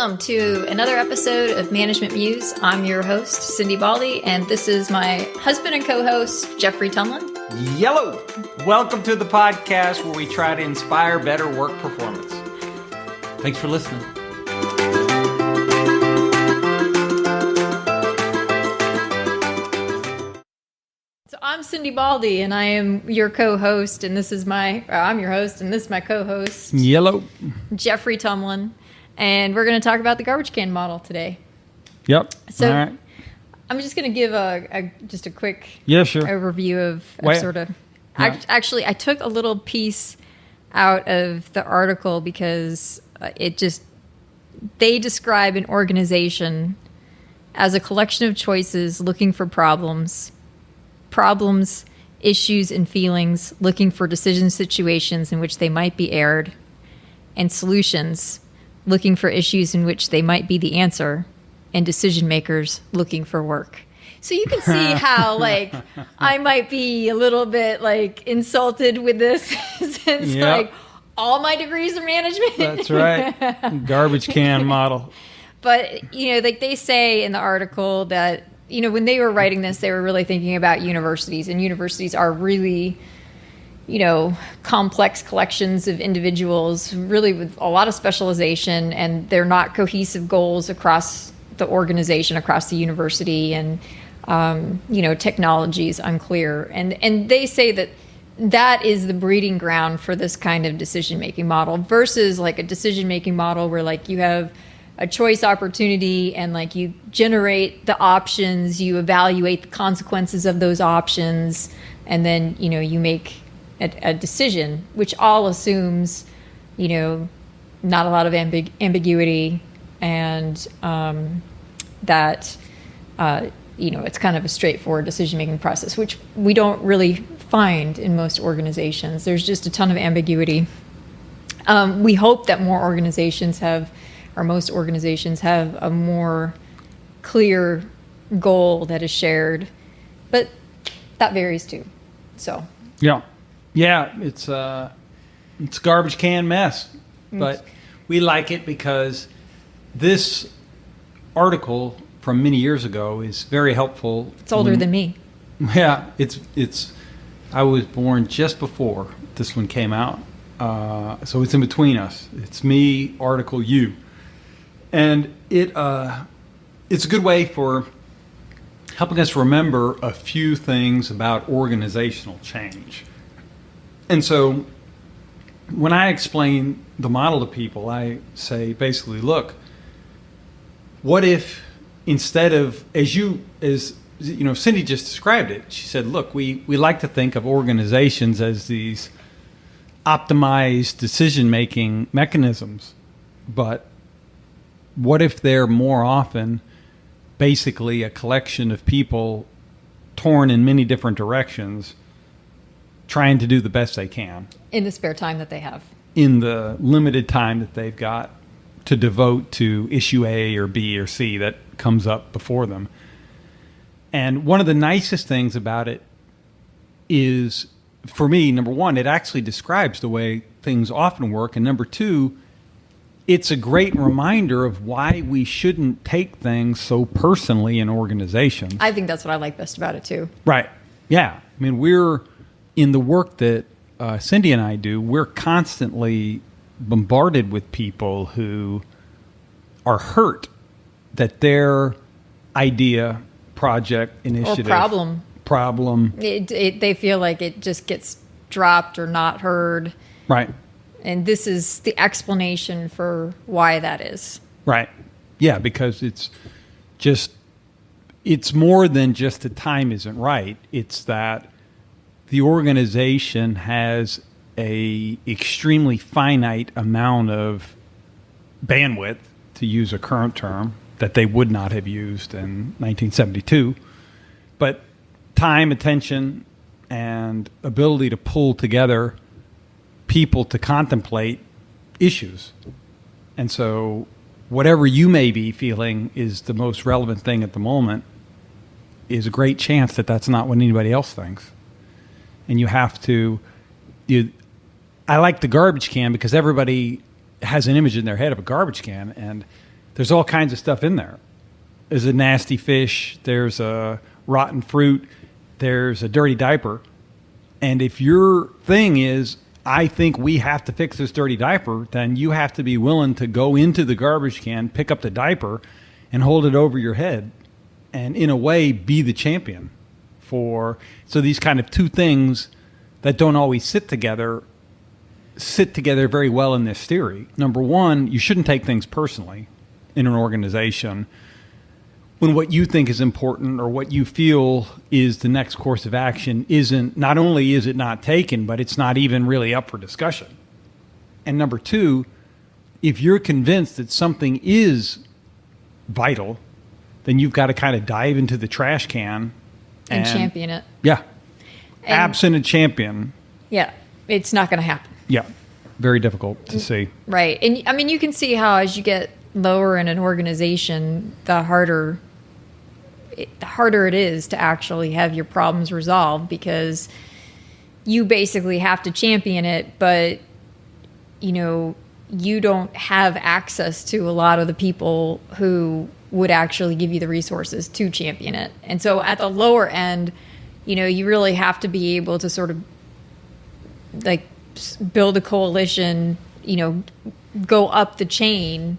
Welcome to another episode of Management Muse. I'm your host, Cindi Baldi, and this is my husband and co-host, Geoffrey Tumlin. Yellow! Welcome to the podcast where we try to inspire better work performance. Thanks for listening. So I'm Cindi Baldi, and I am your co-host, and I'm your host, and this is my co-host, Yellow. Geoffrey Tumlin. And we're going to talk about the garbage can model today. Yep. So all right. I'm just going to give just a quick overview of sort of... Yeah. Actually, I took a little piece out of the article because they describe an organization as a collection of choices looking for problems, issues, and feelings, looking for decision situations in which they might be aired, and solutions, looking for issues in which they might be the answer, and decision makers looking for work. So you can see how, I might be a little bit, insulted with this since, all my degrees are management. That's right. Garbage can model. But, they say in the article that, when they were writing this, they were really thinking about universities. And universities are really, complex collections of individuals, really with a lot of specialization. And they're not cohesive goals across the organization, across the university. And, technology is unclear. And they say that is the breeding ground for this kind of decision-making model versus a decision-making model where you have a choice opportunity and you generate the options, you evaluate the consequences of those options, and then, you make a decision, which all assumes, not a lot of ambiguity and that, it's kind of a straightforward decision-making process, which we don't really find in most organizations. There's just a ton of ambiguity. We hope that most organizations have a more clear goal that is shared, but that varies too. So yeah, it's garbage can mess, but we like it because this article from many years ago is very helpful. It's older than me. Yeah, it's. I was born just before this one came out, so it's in between us. It's me, article, you, and it's a good way for helping us remember a few things about organizational change. And so, when I explain the model to people, I say basically, look, what if instead of, as Cindi just described it, she said, look, we like to think of organizations as these optimized decision-making mechanisms, but what if they're more often basically a collection of people torn in many different directions, trying to do the best they can. In the spare time that they have. In the limited time that they've got to devote to issue A or B or C that comes up before them. And one of the nicest things about it is, for me, number one, it actually describes the way things often work. And number two, it's a great reminder of why we shouldn't take things so personally in organizations. I think that's what I like best about it, too. Right. Yeah. I mean, we're in the work that Cindi and I do, we're constantly bombarded with people who are hurt that their idea, project, initiative, or problem. They feel like it just gets dropped or not heard. Right. And this is the explanation for why that is. Right. Yeah, because it's more than just the time isn't right. It's that the organization has a extremely finite amount of bandwidth, to use a current term, that they would not have used in 1972. But time, attention, and ability to pull together people to contemplate issues. And so whatever you may be feeling is the most relevant thing at the moment is a great chance that that's not what anybody else thinks. And you have to... I like the garbage can because everybody has an image in their head of a garbage can, and there's all kinds of stuff in there. There's a nasty fish, there's a rotten fruit, there's a dirty diaper. And if your thing is, I think we have to fix this dirty diaper, then you have to be willing to go into the garbage can, pick up the diaper, and hold it over your head, and in a way be the champion. So these kind of two things that don't always sit together very well in this theory. Number one, you shouldn't take things personally in an organization when what you think is important or what you feel is the next course of action not only is it not taken, but it's not even really up for discussion. And number two, if you're convinced that something is vital, then you've got to kind of dive into the trash can and champion it. Yeah. Absent a champion. Yeah. It's not going to happen. Yeah. Very difficult to see. Right. And I mean, you can see how as you get lower in an organization, the harder it is to actually have your problems resolved, because you basically have to champion it, but you don't have access to a lot of the people who would actually give you the resources to champion it. And so at the lower end, you really have to be able to sort of like build a coalition, go up the chain.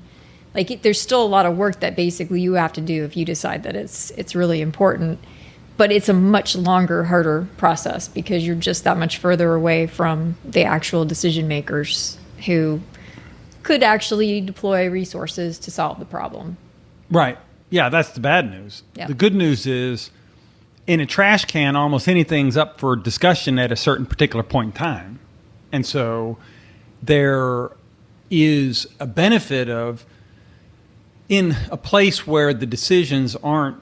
Like there's still a lot of work that basically you have to do if you decide that it's really important, but it's a much longer, harder process because you're just that much further away from the actual decision makers who could actually deploy resources to solve the problem. Right. Yeah, that's the bad news. Yeah. The good news is in a trash can, almost anything's up for discussion at a certain particular point in time. And so there is a benefit of, in a place where the decisions aren't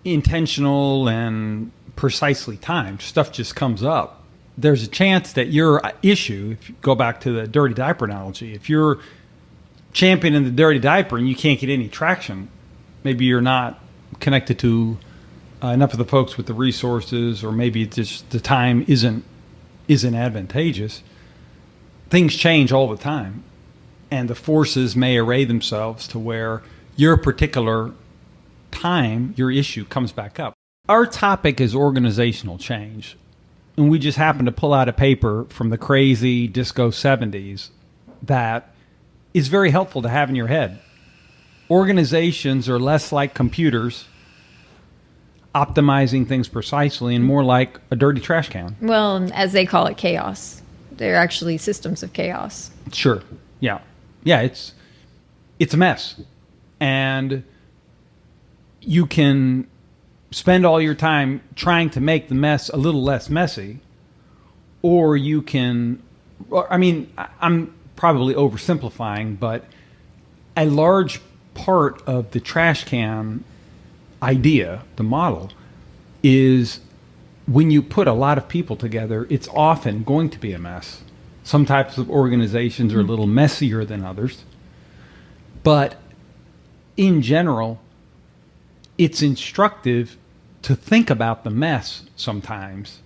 intentional and precisely timed, stuff just comes up. There's a chance that your issue, if you go back to the dirty diaper analogy, if you're championing the dirty diaper and you can't get any traction, maybe you're not connected to enough of the folks with the resources, or maybe just the time isn't advantageous. Things change all the time, and the forces may array themselves to where your particular time, your issue comes back up. Our topic is organizational change, and we just happen to pull out a paper from the crazy disco 70s that is very helpful to have in your head. Organizations are less like computers optimizing things precisely and more like a dirty trash can. Well, as they call it, chaos. They're actually systems of chaos. Sure. Yeah. Yeah, it's a mess. And you can spend all your time trying to make the mess a little less messy, or you can, I'm probably oversimplifying, but a large part of the trash can idea, the model, is when you put a lot of people together, it's often going to be a mess. Some types of organizations are a little messier than others, but in general, it's instructive to think about the mess sometimes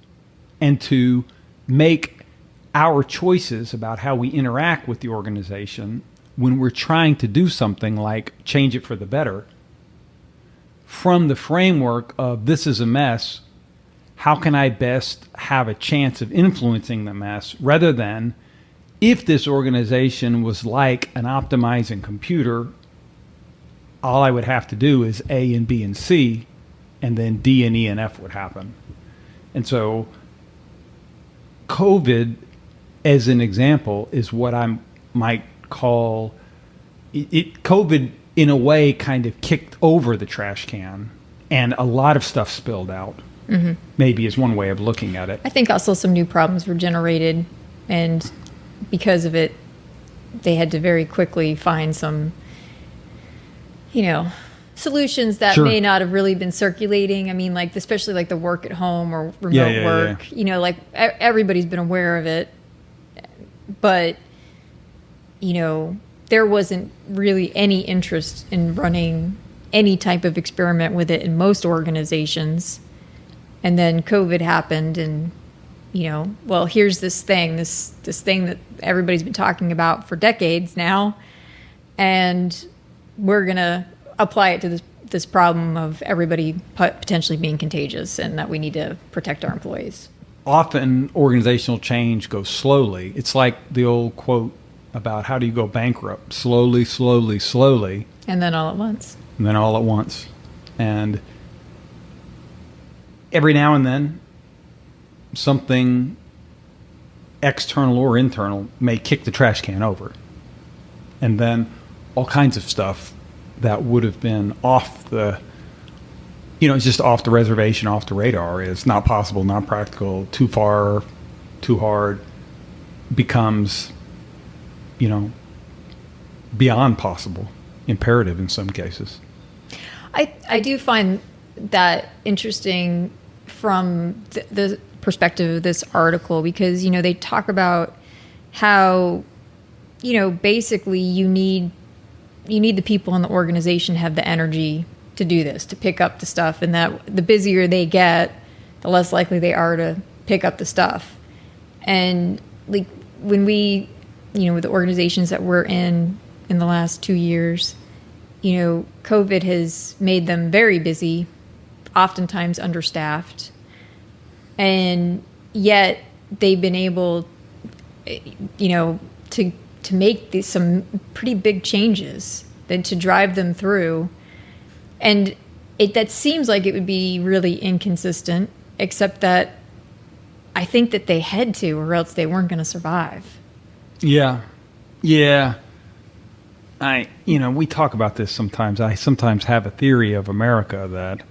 and to make our choices about how we interact with the organization when we're trying to do something like change it for the better from the framework of this is a mess, how can I best have a chance of influencing the mess, rather than if this organization was like an optimizing computer, all I would have to do is A and B and C, and then D and E and F would happen. And so COVID, as an example, is what I might call it. COVID, in a way, kind of kicked over the trash can, and a lot of stuff spilled out. Mm-hmm. Maybe is one way of looking at it. I think also some new problems were generated, and because of it, they had to very quickly find some, solutions that may not have really been circulating. I mean, like especially like the work at home or remote work. Yeah. Like everybody's been aware of it, but there wasn't really any interest in running any type of experiment with it in most organizations. And then COVID happened, and well, here's this thing that everybody's been talking about for decades now, and we're going to apply it to this problem of everybody potentially being contagious and that we need to protect our employees. Often organizational change goes slowly. It's like the old quote about how do you go bankrupt? Slowly, slowly, slowly. And then all at once. And then all at once. And every now and then, something external or internal may kick the trash can over. And then all kinds of stuff that would have been off the, just off the reservation, off the radar, is not possible, not practical, too far, too hard, becomes, beyond possible, imperative in some cases. I do find that interesting from the perspective of this article because, they talk about how, basically you need the people in the organization to have the energy to do this, to pick up the stuff, and that the busier they get, the less likely they are to pick up the stuff. And like when we, with the organizations that we're in the last 2 years, COVID has made them very busy, oftentimes understaffed, and yet they've been able, to make some pretty big changes, then to drive them through. And that seems like it would be really inconsistent, except that I think that they had to, or else they weren't going to survive. Yeah. We talk about this sometimes. I sometimes have a theory of America that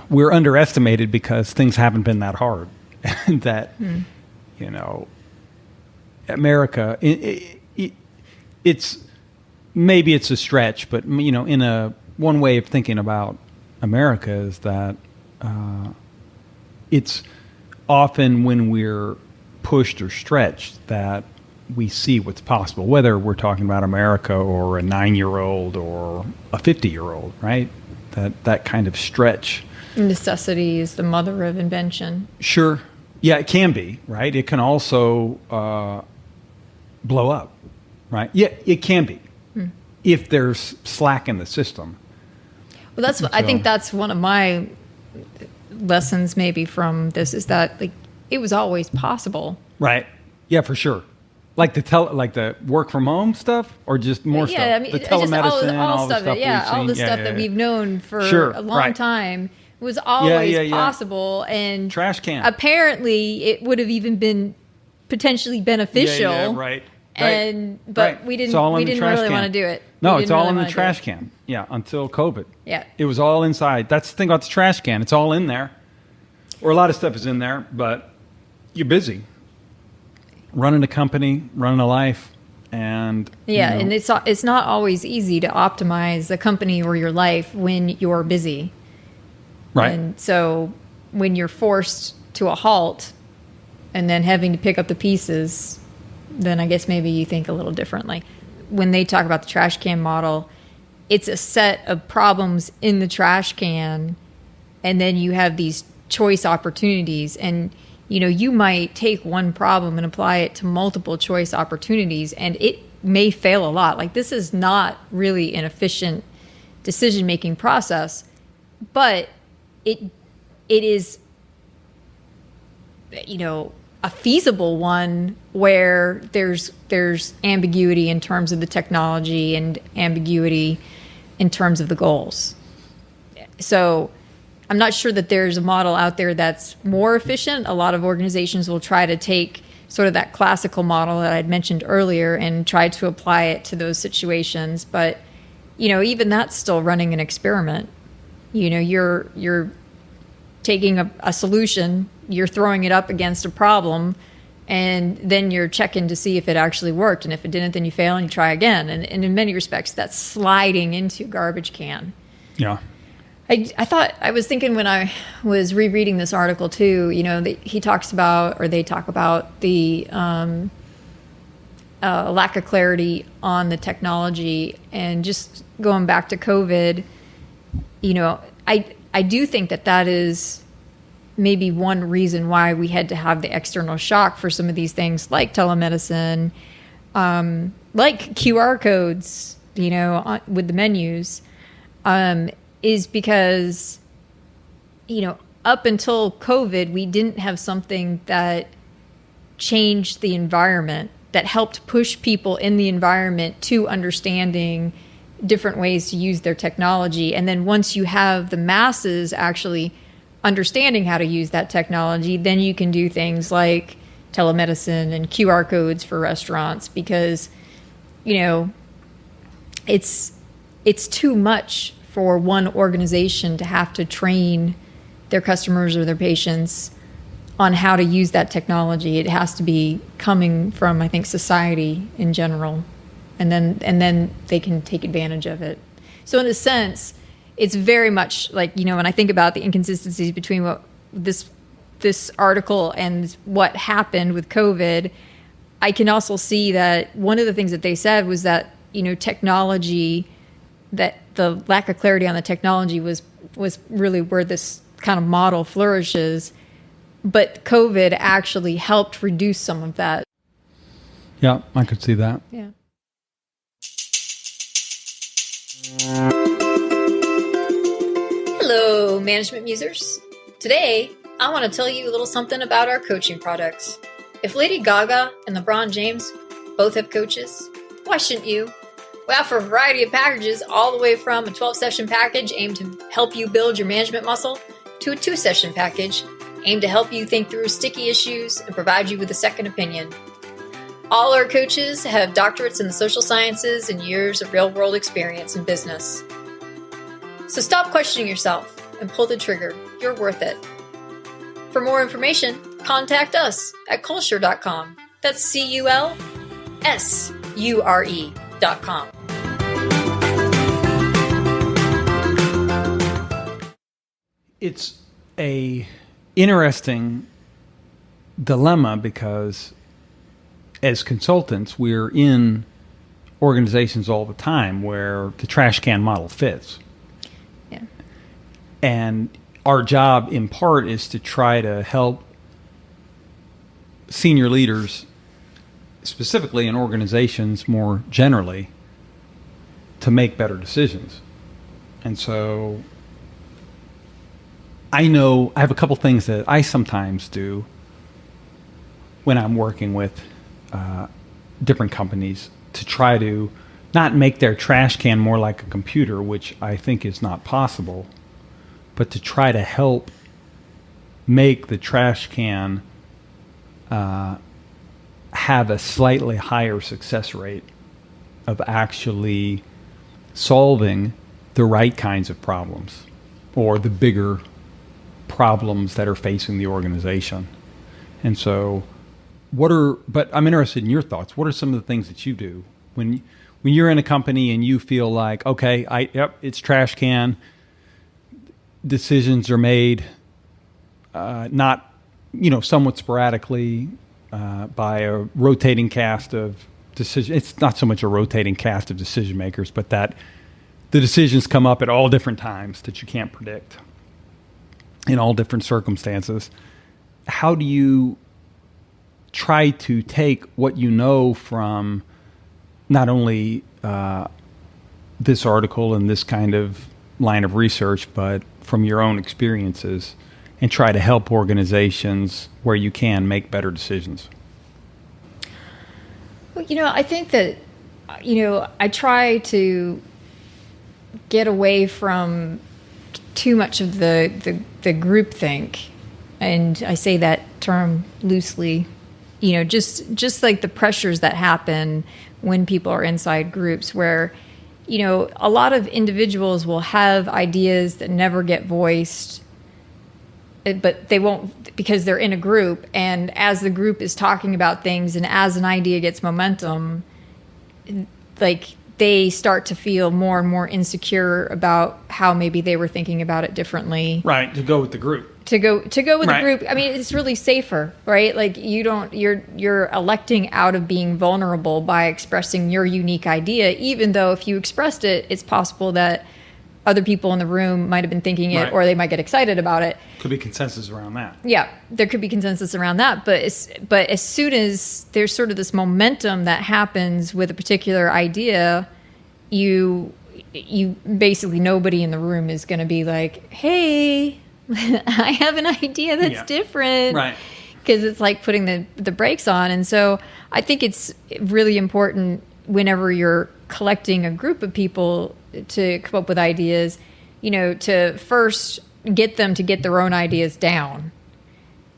we're underestimated because things haven't been that hard. And that, America, it's maybe it's a stretch, but one way of thinking about America is that it's often when we're pushed or stretched that we see what's possible, whether we're talking about America or a 9-year-old or a 50-year-old, right? That kind of stretch. Necessity is the mother of invention. Sure. Yeah, it can be, right? It can also blow up, right? Yeah, it can be if there's slack in the system. Well, I think that's one of my lessons maybe from this is that like it was always possible. Right. Yeah, for sure. Like the work from home stuff, or just more stuff. Yeah, I mean, the telemedicine, all the stuff. All the stuff that we've known for a long time was always possible, and trash can. Apparently, it would have even been potentially beneficial. Yeah, right. But we didn't really want to do it. No, it's all in the trash can. Yeah, until COVID. Yeah, it was all inside. That's the thing about the trash can; it's all in there, or a lot of stuff is in there, but you're busy. Running a company, running a life, and and it's not always easy to optimize a company or your life when you're busy, right? And so when you're forced to a halt, and then having to pick up the pieces, then I guess maybe you think a little differently. When they talk about the trash can model, it's a set of problems in the trash can, and then you have these choice opportunities, and you might take one problem and apply it to multiple choice opportunities, and it may fail a lot. Like, this is not really an efficient decision-making process, but it is, a feasible one where there's ambiguity in terms of the technology and ambiguity in terms of the goals. So I'm not sure that there's a model out there that's more efficient. A lot of organizations will try to take sort of that classical model that I'd mentioned earlier and try to apply it to those situations. But, even that's still running an experiment. You're taking a solution, you're throwing it up against a problem, and then you're checking to see if it actually worked. And if it didn't, then you fail and you try again. And in many respects, that's sliding into garbage can. Yeah. I was thinking when I was rereading this article too, they talk about the lack of clarity on the technology, and just going back to COVID, I do think that is maybe one reason why we had to have the external shock for some of these things like telemedicine, like QR codes, with the menus, is because, up until COVID, we didn't have something that changed the environment, that helped push people in the environment to understanding different ways to use their technology. And then once you have the masses actually understanding how to use that technology, then you can do things like telemedicine and QR codes for restaurants, because, it's too much for one organization to have to train their customers or their patients on how to use that technology. It has to be coming from, I think, society in general, and then they can take advantage of it. So in a sense, it's very much like, when I think about the inconsistencies between what this article and what happened with COVID, I can also see that one of the things that they said was that, technology, that the lack of clarity on the technology was really where this kind of model flourishes. But COVID actually helped reduce some of that. Yeah, I could see that. Yeah. Hello, Management Musers. Today, I want to tell you a little something about our coaching products. If Lady Gaga and LeBron James both have coaches, why shouldn't you? We offer a variety of packages, all the way from a 12-session package aimed to help you build your management muscle to a 2-session package aimed to help you think through sticky issues and provide you with a second opinion. All our coaches have doctorates in the social sciences and years of real-world experience in business. So stop questioning yourself and pull the trigger. You're worth it. For more information, contact us at culsure.com. That's CULSURE.com. It's a interesting dilemma because as consultants, we're in organizations all the time where the trash can model fits. Yeah. And our job in part is to try to help senior leaders, specifically in organizations more generally, to make better decisions. And so I have a couple things that I sometimes do when I'm working with different companies to try to not make their trash can more like a computer, which I think is not possible, but to try to help make the trash can have a slightly higher success rate of actually solving the right kinds of problems or the bigger problems that are facing the organization. And so but I'm interested in your thoughts. What are some of the things that you do when you're in a company and you feel like, okay, it's trash can, decisions are made not, somewhat sporadically by a rotating cast of decision. It's not so much a rotating cast of decision makers, but that the decisions come up at all different times that you can't predict in all different circumstances. How do you try to take what you know from not only this article and this kind of line of research, but from your own experiences, and try to help organizations where you can make better decisions? Well, I think that, I try to get away from too much of the groupthink, and I say that term loosely. Just like the pressures that happen when people are inside groups, where a lot of individuals will have ideas that never get voiced, but they won't, because they're in a group, and as the group is talking about things and as an idea gets momentum, like they start to feel more and more insecure about how maybe they were thinking about it differently. Right, to go with the group. To go with the group. I mean, it's really safer, right? Like you're electing out of being vulnerable by expressing your unique idea, even though if you expressed it, it's possible that other people in the room might have been thinking it, or they might get excited about it. Could be consensus around that. Yeah, there could be consensus around that. But as soon as there's sort of this momentum that happens with a particular idea, you basically nobody in the room is going to be like, hey, I have an idea that's different. Right. Because it's like putting the brakes on. And so I think it's really important whenever you're collecting a group of people to come up with ideas, to first get them to get their own ideas down.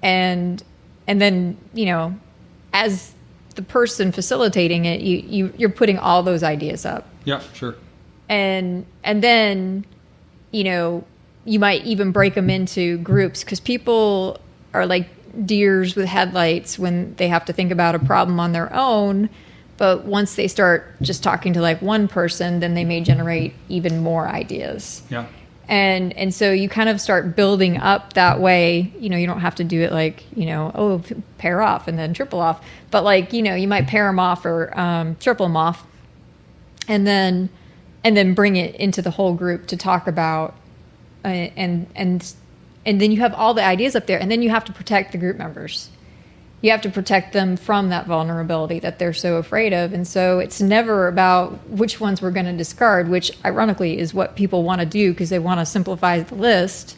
And then, as the person facilitating it, you're putting all those ideas up. Yeah, sure. And then, you might even break them into groups, because people are like deers with headlights when they have to think about a problem on their own. But once they start just talking to like one person, then they may generate even more ideas. Yeah. And so you kind of start building up that way. You don't have to do it like, pair off and then triple off. But like, you might pair them off or triple them off, and then bring it into the whole group to talk about. And then you have all the ideas up there, and then you have to protect the group members. You have to protect them from that vulnerability that they're so afraid of. And so it's never about which ones we're going to discard, which ironically is what people want to do because they want to simplify the list.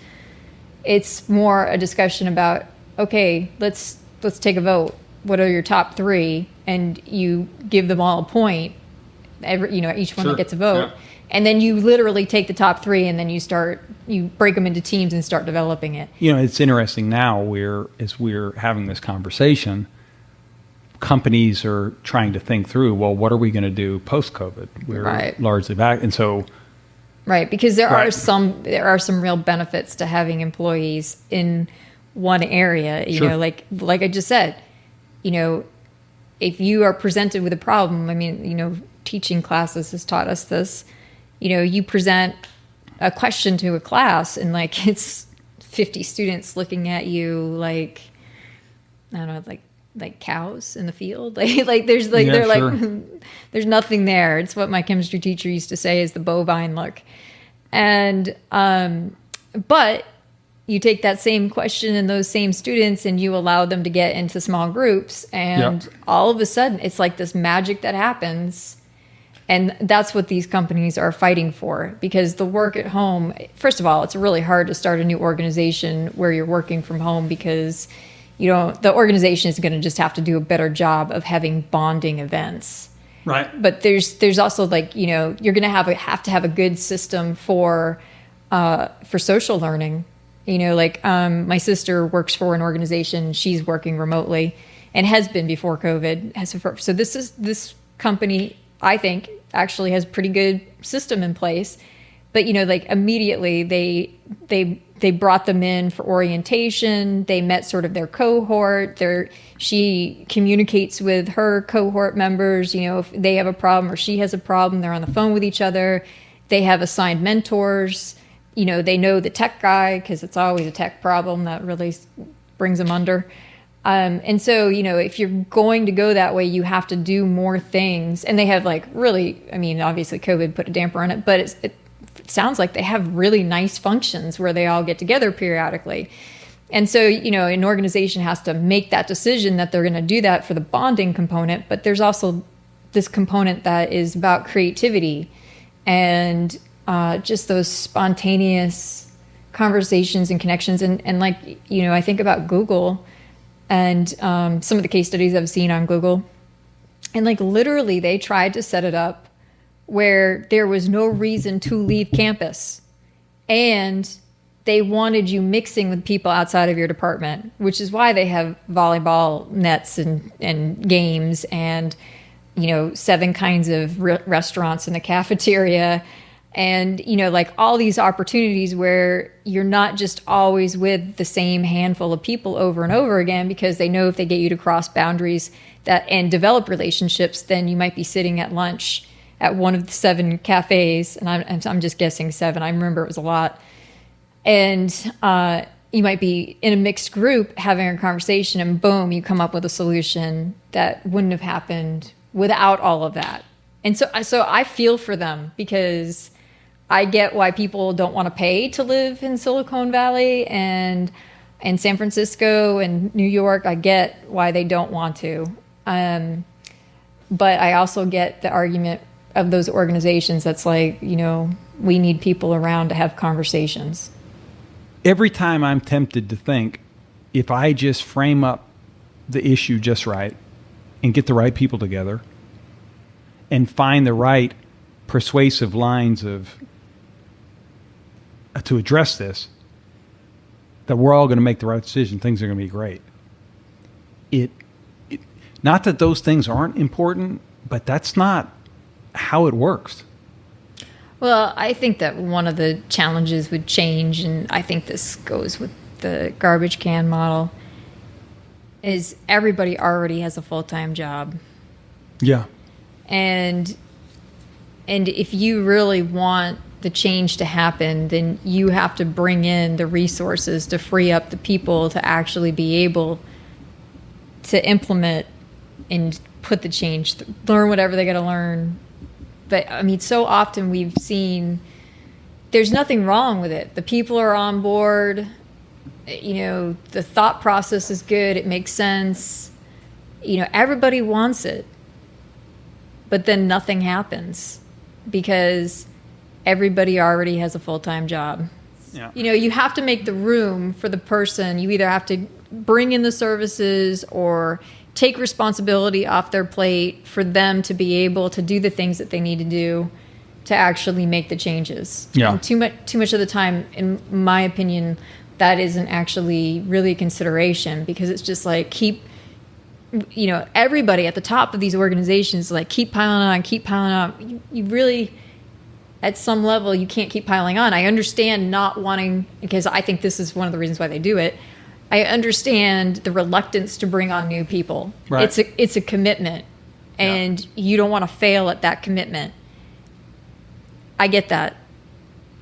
It's more a discussion about, okay, let's take a vote. What are your top 3? And you give them all a point. Each one that gets a vote. Yeah. And then you literally take the top 3 and then you break them into teams and start developing it. It's interesting now as we're having this conversation, companies are trying to think through, well, what are we going to do post-COVID? We're largely back. And so... Right, because there are some real benefits to having employees in one area. Like I just said, if you are presented with a problem, teaching classes has taught us this. You present a question to a class and like it's 50 students looking at you like, I don't know, like cows in the field. Like there's like, they're sure. Like, there's nothing there. It's what my chemistry teacher used to say is the bovine look. And, but you take that same question and those same students and you allow them to get into small groups, and all of a sudden it's like this magic that happens. And that's what these companies are fighting for, because the work at home, first of all, it's really hard to start a new organization where you're working from home, because the organization is going to just have to do a better job of having bonding events. Right. But there's also like, you're going to have to have a good system for social learning. My sister works for an organization. She's working remotely and has been before COVID. So this company, I think, actually has a pretty good system in place. But, immediately they brought them in for orientation. They met sort of their cohort. She communicates with her cohort members. If they have a problem or she has a problem, they're on the phone with each other. They have assigned mentors. They know the tech guy, because it's always a tech problem that really brings them under. And so, if you're going to go that way, you have to do more things. And they have obviously COVID put a damper on it, but it sounds like they have really nice functions where they all get together periodically. And so, an organization has to make that decision that they're going to do that for the bonding component. But there's also this component that is about creativity and just those spontaneous conversations and connections. And I think about Google and some of the case studies I've seen on Google. And literally they tried to set it up where there was no reason to leave campus. And they wanted you mixing with people outside of your department, which is why they have volleyball nets and games and, 7 kinds of restaurants in the cafeteria. And, all these opportunities where you're not just always with the same handful of people over and over again, because they know if they get you to cross boundaries and develop relationships, then you might be sitting at lunch at one of the 7 cafes. And I'm just guessing 7. I remember it was a lot. And you might be in a mixed group having a conversation, and boom, you come up with a solution that wouldn't have happened without all of that. And so I feel for them, because I get why people don't want to pay to live in Silicon Valley and San Francisco and New York. I get why they don't want to. But I also get the argument of those organizations that's like, we need people around to have conversations. Every time I'm tempted to think, if I just frame up the issue just right and get the right people together and find the right persuasive lines to address this, that we're all going to make the right decision, things are going to be great. Not that those things aren't important, but that's not how it works. Well, I think that one of the challenges with change, and I think this goes with the garbage can model, is everybody already has a full-time job. Yeah. And if you really want the change to happen, then you have to bring in the resources to free up the people to actually be able to implement and put the change, learn whatever they got to learn. But I mean, so often we've seen there's nothing wrong with it. The people are on board. The thought process is good. It makes sense. Everybody wants it. But then nothing happens because everybody already has a full-time job. Yeah. You have to make the room for the person. You either have to bring in the services or take responsibility off their plate for them to be able to do the things that they need to do to actually make the changes. Yeah. And too much of the time, in my opinion, that isn't actually really a consideration, because it's just like everybody at the top of these organizations, like, keep piling on. You really, at some level, you can't keep piling on. I understand not wanting, because I think this is one of the reasons why they do it. I understand the reluctance to bring on new people. Right. It's a commitment, and you don't want to fail at that commitment. I get that.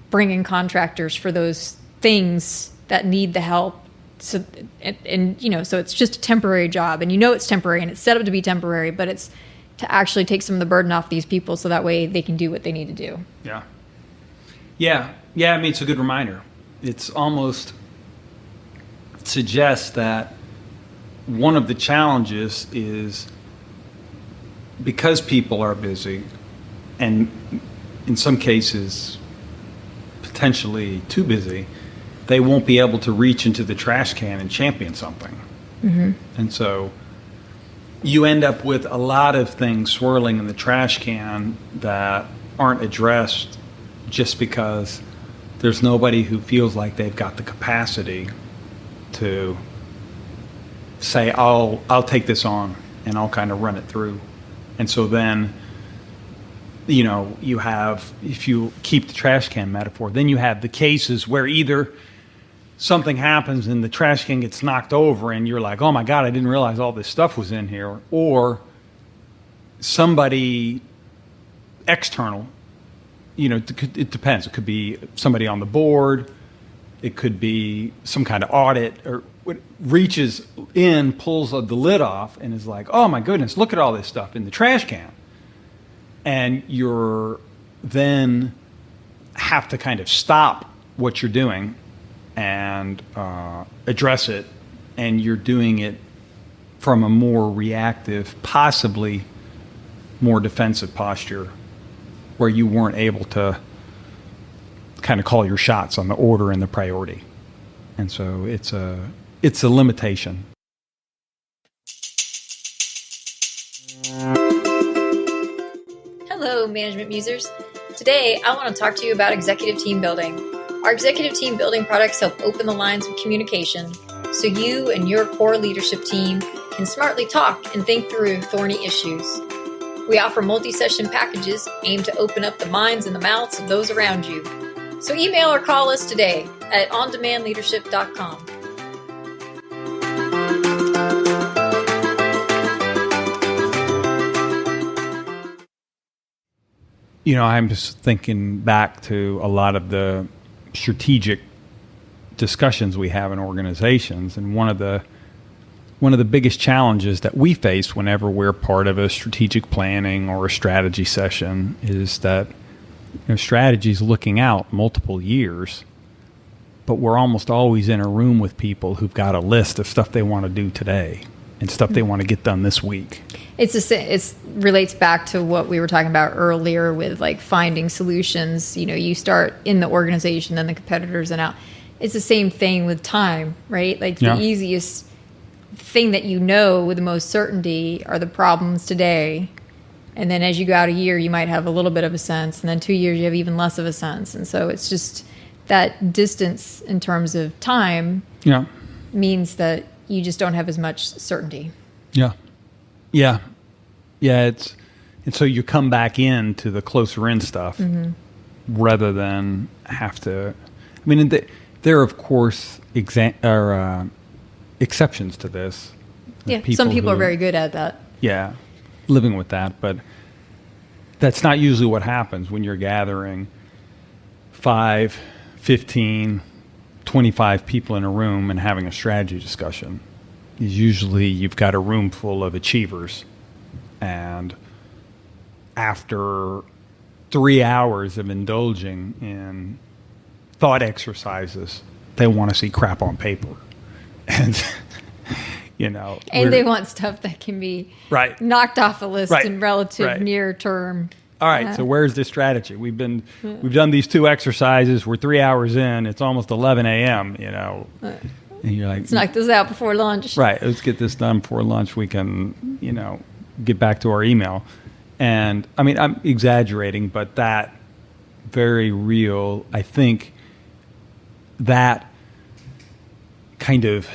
Bringing contractors for those things that need the help. So, so it's just a temporary job, and it's temporary, and it's set up to be temporary, but it's to actually take some of the burden off these people so that way they can do what they need to do. Yeah. Yeah. I mean, it's a good reminder. It's almost suggests that one of the challenges is because people are busy, and in some cases potentially too busy, they won't be able to reach into the trash can and champion something. Mm-hmm. And so you end up with a lot of things swirling in the trash can that aren't addressed just because there's nobody who feels like they've got the capacity to say, I'll take this on and I'll kind of run it through. And so then, you have, if you keep the trash can metaphor, then you have the cases where either something happens and the trash can gets knocked over and you're like, oh my God, I didn't realize all this stuff was in here. Or somebody external, it depends. It could be somebody on the board. It could be some kind of audit, or reaches in, pulls the lid off, and is like, oh my goodness, look at all this stuff in the trash can. And you're then have to kind of stop what you're doing and address it, and you're doing it from a more reactive, possibly more defensive posture, where you weren't able to kind of call your shots on the order and the priority. And so it's a limitation. Hello, Management Musers. Today, I want to talk to you about executive team building. Our executive team building products help open the lines of communication so you and your core leadership team can smartly talk and think through thorny issues. We offer multi-session packages aimed to open up the minds and the mouths of those around you. So email or call us today at ondemandleadership.com. I'm just thinking back to a lot of the strategic discussions we have in organizations, and one of the biggest challenges that we face whenever we're part of a strategic planning or a strategy session is that strategy is looking out multiple years, but we're almost always in a room with people who've got a list of stuff they want to do today. and stuff they want to get done this week. It relates back to what we were talking about earlier with like finding solutions. You start in the organization, then the competitors, and out. It's the same thing with time, right? Like the easiest thing that with the most certainty are the problems today. And then as you go out a year, you might have a little bit of a sense. And then 2 years, you have even less of a sense. And so it's just that distance in terms of time means that you just don't have as much certainty. Yeah. And so you come back into the closer in stuff rather than have to. I mean, there are, of course, exceptions to this. Yeah, some people are very good at that. Yeah, living with that. But that's not usually what happens when you're gathering 5, 15, 25 people in a room and having a strategy discussion. Usually you've got a room full of achievers. And after 3 hours of indulging in thought exercises, they want to see crap on paper. And, and they want stuff that can be knocked off a list in relative near term. All right, so where's the strategy? We've done these 2 exercises. We're 3 hours in. It's almost 11 a.m., And you're like, let's knock this out before lunch. Right, let's get this done before lunch. We can, get back to our email. And, I mean, I'm exaggerating, but that very real. I think that kind of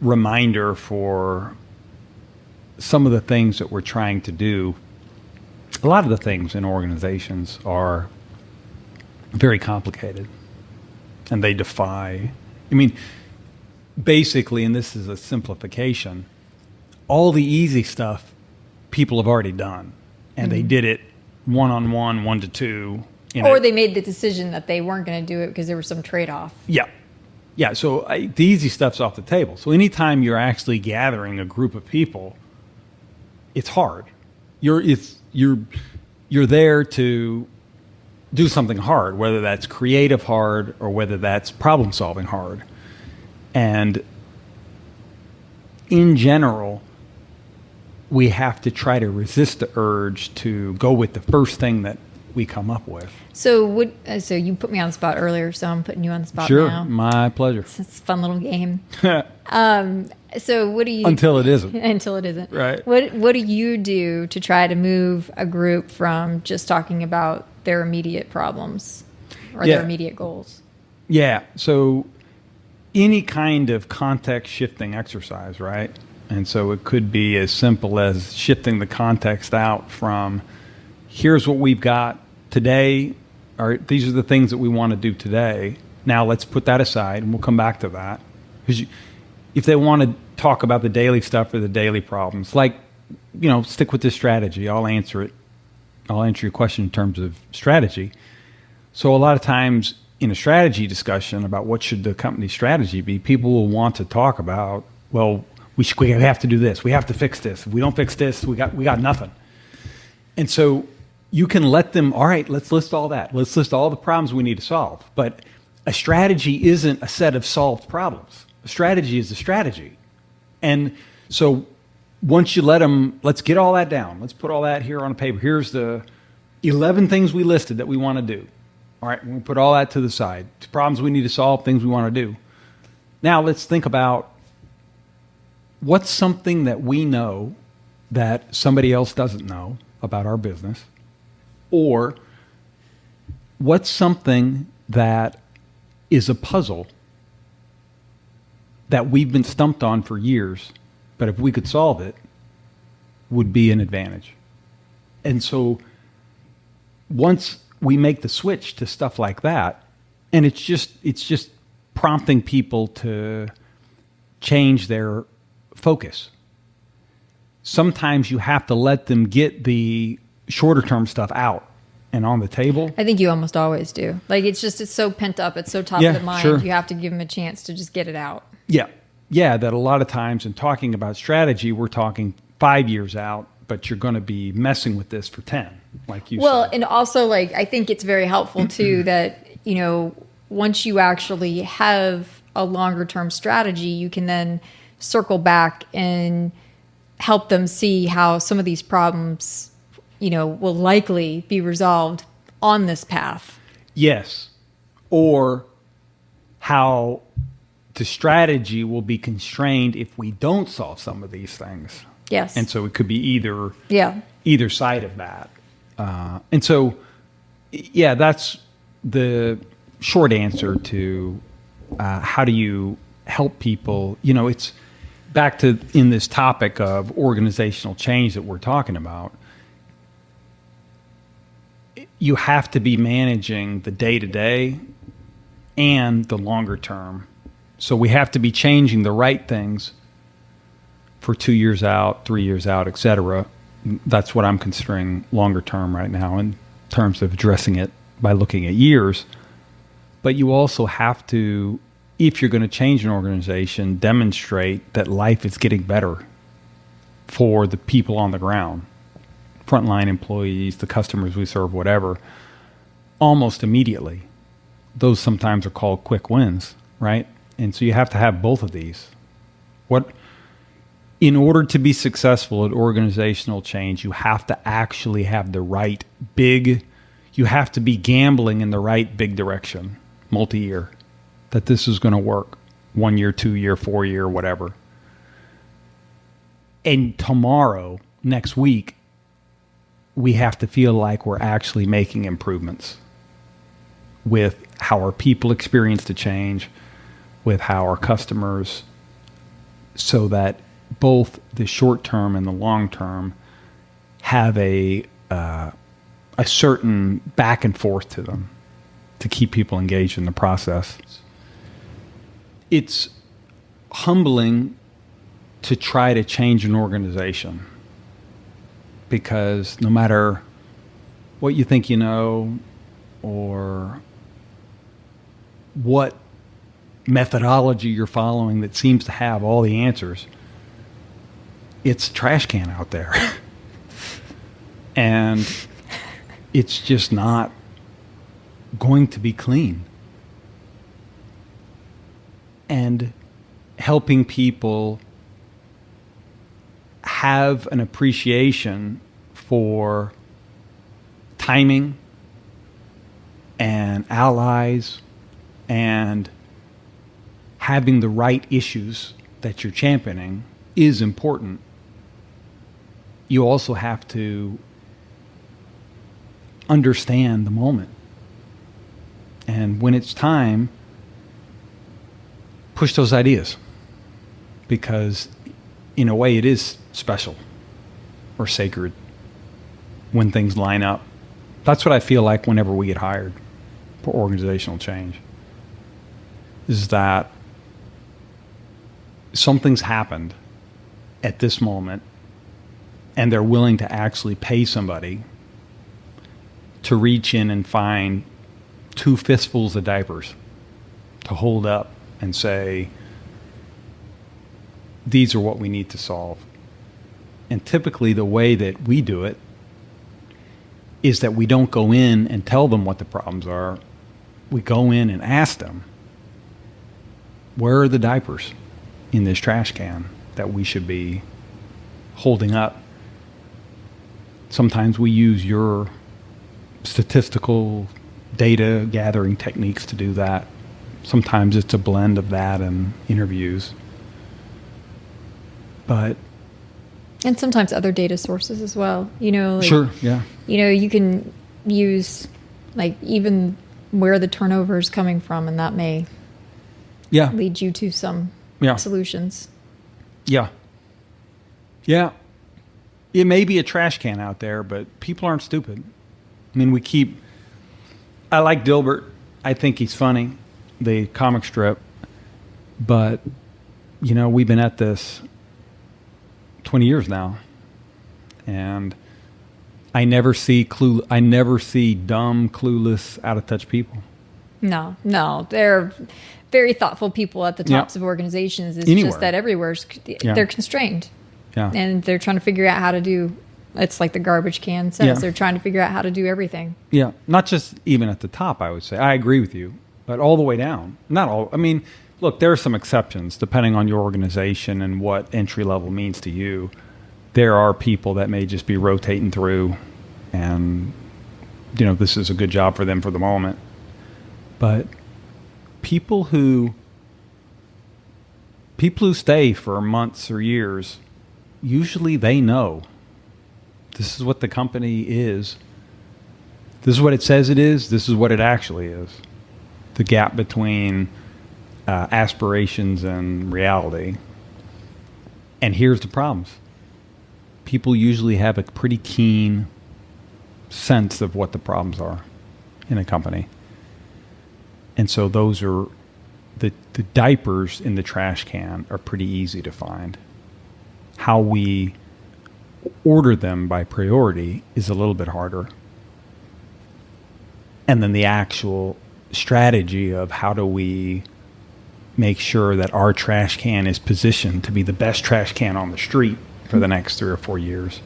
reminder for some of the things that we're trying to do. A lot of the things in organizations are very complicated, and they defy. I mean, basically, and this is a simplification, all the easy stuff people have already done, and they did it one-on-one, 1-2. Or they made the decision that they weren't going to do it because there was some trade-off. Yeah. So the easy stuff's off the table. So anytime you're actually gathering a group of people, it's hard. You're there to do something hard, whether that's creative hard or whether that's problem solving hard. And in general, we have to try to resist the urge to go with the first thing that we come up with. So you put me on the spot earlier, so I'm putting you on the spot now. Sure, my pleasure. It's a fun little game. So what do you... Until it isn't. Until it isn't. Right. What do you do to try to move a group from just talking about their immediate problems or their immediate goals? Yeah. So any kind of context shifting exercise, right? And so it could be as simple as shifting the context out from here's what we've got today. All right, these are the things that we want to do today. Now let's put that aside, and we'll come back to that. Because if they want to talk about the daily stuff or the daily problems, like, stick with this strategy. I'll answer it. I'll answer your question in terms of strategy. So a lot of times in a strategy discussion about what should the company's strategy be, people will want to talk about, well, we have to do this. We have to fix this. If we don't fix this, we got nothing. And so you can let them, all right, let's list all that. Let's list all the problems we need to solve. But a strategy isn't a set of solved problems. A strategy is a strategy. And so once you let them, let's get all that down. Let's put all that here on a paper. Here's the 11 things we listed that we want to do. All right, we'll put all that to the side. Problems we need to solve, things we want to do. Now let's think about what's something that we know that somebody else doesn't know about our business, or what's something that is a puzzle that we've been stumped on for years, but if we could solve it, would be an advantage. And so once we make the switch to stuff like that, and it's just prompting people to change their focus. Sometimes you have to let them get the shorter term stuff out and on the table. I think you almost always do. Like it's so pent up. It's so top of the mind. Sure. You have to give them a chance to just get it out. Yeah. That a lot of times in talking about strategy, we're talking 5 years out, but you're going to be messing with this for 10, like you said. Well, and also like, I think it's very helpful too that, once you actually have a longer term strategy, you can then circle back and help them see how some of these problems, will likely be resolved on this path. Yes. Or how the strategy will be constrained if we don't solve some of these things. Yes. And so it could be either side of that. And so, that's the short answer to how do you help people. It's back to in this topic of organizational change that we're talking about. You have to be managing the day-to-day and the longer term. So we have to be changing the right things for 2 years out, 3 years out, et cetera. That's what I'm considering longer term right now in terms of addressing it by looking at years. But you also have to, if you're going to change an organization, demonstrate that life is getting better for the people on the ground, frontline employees, the customers we serve, whatever, almost immediately. Those sometimes are called quick wins, right? And so you have to have both of these. In order to be successful at organizational change, you have to actually have the right you have to be gambling in the right big direction, multi-year, that this is going to work 1 year, 2 year, 4 year, whatever. And tomorrow, next week, we have to feel like we're actually making improvements with how our people experience the change, with how our customers, so that both the short term and the long term have a certain back and forth to them to keep people engaged in the process. It's humbling to try to change an organization, because no matter what you think you know or what methodology you're following that seems to have all the answers, it's a trash can out there. And it's just not going to be clean. And helping people have an appreciation for timing and allies and having the right issues that you're championing is important. You also have to understand the moment. And when it's time, push those ideas. Because in a way it is special or sacred when things line up. That's what I feel like whenever we get hired for organizational change, is that something's happened at this moment and they're willing to actually pay somebody to reach in and find 2 fistfuls of diapers to hold up and say, these are what we need to solve. And typically the way that we do it is that we don't go in and tell them what the problems are. We go in and ask them, where are the diapers in this trash can that we should be holding up? Sometimes we use your statistical data gathering techniques to do that. Sometimes it's a blend of that and interviews. And sometimes other data sources as well. Sure, yeah. You can use even where the turnover is coming from, and that may lead you to some solutions. Yeah. Yeah. It may be a trash can out there, but people aren't stupid. I mean, I like Dilbert. I think he's funny, the comic strip. But, we've been at this 20 years now. And I never see dumb, clueless, out of touch people. No. They're very thoughtful people at the tops of organizations. It's just that everywhere's they're constrained. Yeah. And they're trying to figure out how to do, it's like the garbage can says, they're trying to figure out how to do everything. Yeah. Not just even at the top, I would say. I agree with you, but all the way down. Not all. I mean, look, there are some exceptions depending on your organization and what entry level means to you. There are people that may just be rotating through and, this is a good job for them for the moment. But people who stay for months or years, usually they know this is what the company is. This is what it says it is. This is what it actually is. The gap between aspirations and reality. And here's the problems. People usually have a pretty keen sense of what the problems are in a company. And so those are the diapers in the trash can are pretty easy to find. How we order them by priority is a little bit harder. And then the actual strategy of how do we make sure that our trash can is positioned to be the best trash can on the street for the next 3 or 4 years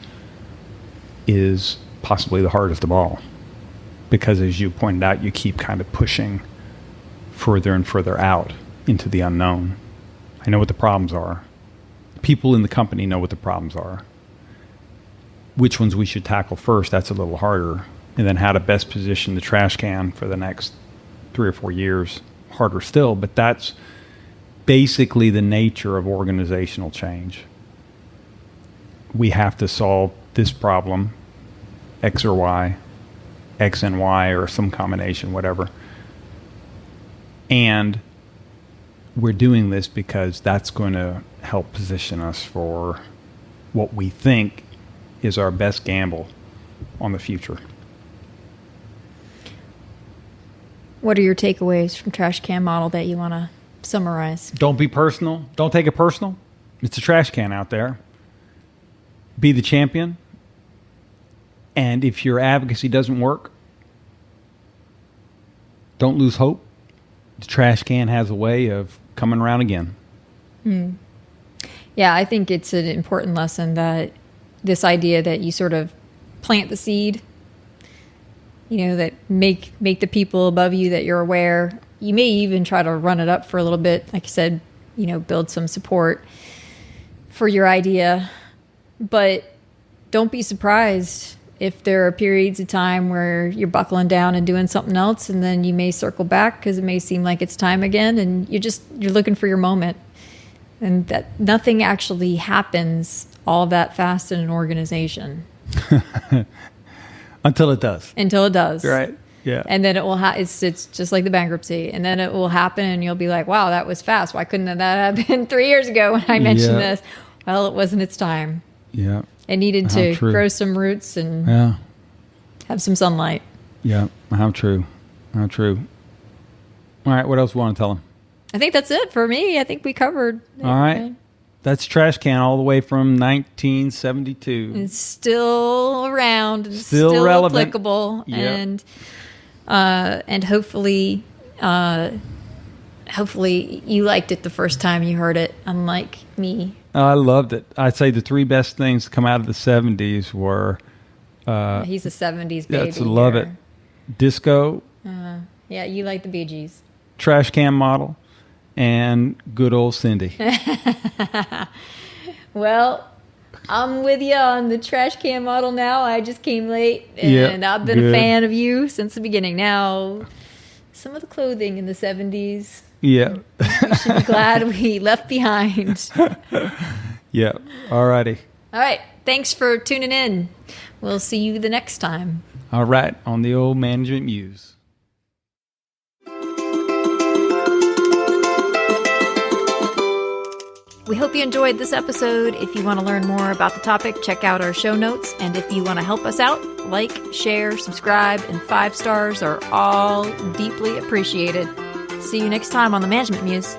is possibly the hardest of all. Because as you pointed out, you keep kind of pushing further and further out into the unknown. I know what the problems are. People in the company know what the problems are. Which ones we should tackle first, that's a little harder. And then how to best position the trash can for the next 3 or 4 years, harder still. But that's basically the nature of organizational change. We have to solve this problem, X or Y, X and Y, or some combination, whatever. And we're doing this because that's going to help position us for what we think is our best gamble on the future. What are your takeaways from trash can model that you want to summarize? Don't be personal. Don't take it personal. It's a trash can out there. Be the champion. And if your advocacy doesn't work, don't lose hope. The trash can has a way of coming around again. Yeah, I think it's an important lesson that this idea that you sort of plant the seed, that make the people above you that you're aware. You may even try to run it up for a little bit. Like you said, build some support for your idea. But don't be surprised if there are periods of time where you're buckling down and doing something else, and then you may circle back because it may seem like it's time again, and you're looking for your moment. And that nothing actually happens all that fast in an organization. Until it does. Until it does. Right. Yeah. And then it will it's just like the bankruptcy. And then it will happen and you'll be like, wow, that was fast. Why couldn't that have happened 3 years ago when I mentioned this? Well, it wasn't its time. Yeah. It needed to grow some roots and have some sunlight. Yeah. How true. How true. All right. What else do you want to tell them? I think that's it for me. I think we covered. All right. That's Trash Can all the way from 1972. It's still around. And still relevant. Applicable. Yep. And hopefully you liked it the first time you heard it, unlike me. I loved it. I'd say the 3 best things to come out of the 70s were... he's a 70s baby. Yes, I love it. Disco. Yeah, you like the Bee Gees. Trash Can model. And good old Cindi. Well, I'm with you on the trash can model now. I just came late, and I've been a fan of you since the beginning. Now, some of the clothing in the 70s, yeah, you should be glad we left behind. Yeah, all righty. All right, thanks for tuning in. We'll see you the next time. All right, on the old Management Muse. We hope you enjoyed this episode. If you want to learn more about the topic, check out our show notes. And if you want to help us out, like, share, subscribe, and 5 stars are all deeply appreciated. See you next time on the Management Muse.